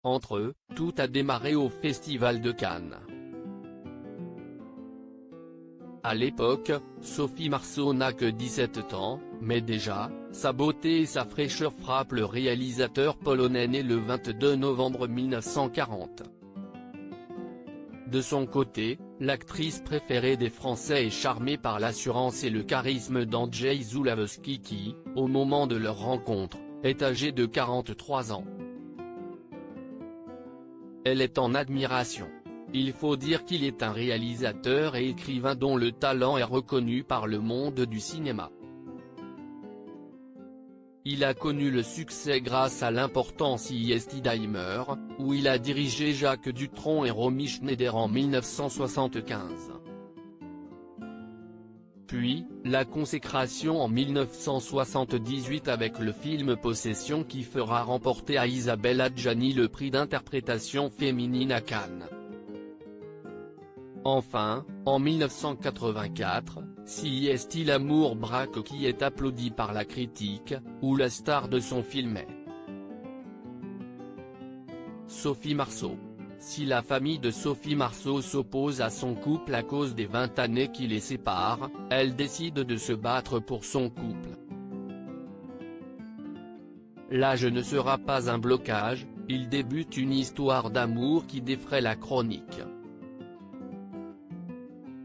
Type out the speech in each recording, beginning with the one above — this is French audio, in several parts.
Entre eux, tout a démarré au Festival de Cannes. À l'époque, Sophie Marceau n'a que 17 ans, mais déjà, sa beauté et sa fraîcheur frappent le réalisateur polonais né le 22 novembre 1940. De son côté, l'actrice préférée des Français est charmée par l'assurance et le charisme d'Andrzej Zulawski qui, au moment de leur rencontre, est âgé de 43 ans. Elle est en admiration. Il faut dire qu'il est un réalisateur et écrivain dont le talent est reconnu par le monde du cinéma. Il a connu le succès grâce à l'important CSI Daimler, où il a dirigé Jacques Dutronc et Romy Schneider en 1975. Puis, la consécration en 1978 avec le film Possession qui fera remporter à Isabelle Adjani le prix d'interprétation féminine à Cannes. Enfin, en 1984, CSI L'amour braque qui est applaudi par la critique, où la star de son film est Sophie Marceau. Si la famille de Sophie Marceau s'oppose à son couple à cause des 20 années qui les séparent, elle décide de se battre pour son couple. L'âge ne sera pas un blocage, il débute une histoire d'amour qui défraie la chronique.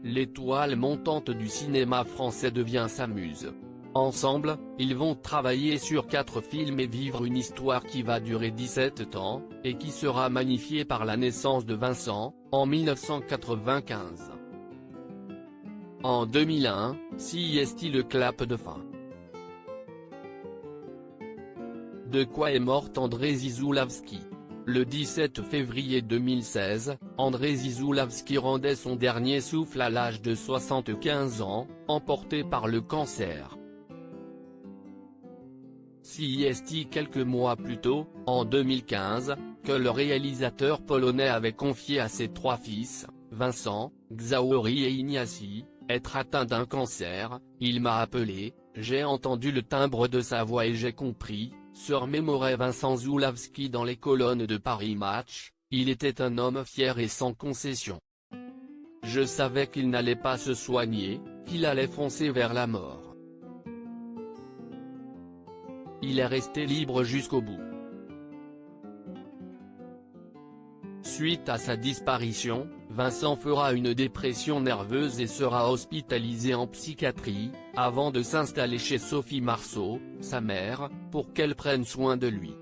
L'étoile montante du cinéma français devient sa muse. Ensemble, ils vont travailler sur 4 films et vivre une histoire qui va durer 17 ans, et qui sera magnifiée par la naissance de Vincent, en 1995. En 2001, CSI le clap de fin. De quoi est morte Andrzej Zulawski? Le 17 février 2016, Andrzej Zulawski rendait son dernier souffle à l'âge de 75 ans, emporté par le cancer. CSI quelques mois plus tôt, en 2015, que le réalisateur polonais avait confié à ses 3 fils, Vincent, Ksaury et Ignacy, être atteint d'un cancer, il m'a appelé, j'ai entendu le timbre de sa voix et j'ai compris, se remémorait Vincent Zulawski dans les colonnes de Paris Match, il était un homme fier et sans concession. Je savais qu'il n'allait pas se soigner, qu'il allait foncer vers la mort. Il est resté libre jusqu'au bout. Suite à sa disparition, Vincent fera une dépression nerveuse et sera hospitalisé en psychiatrie, avant de s'installer chez Sophie Marceau, sa mère, pour qu'elle prenne soin de lui.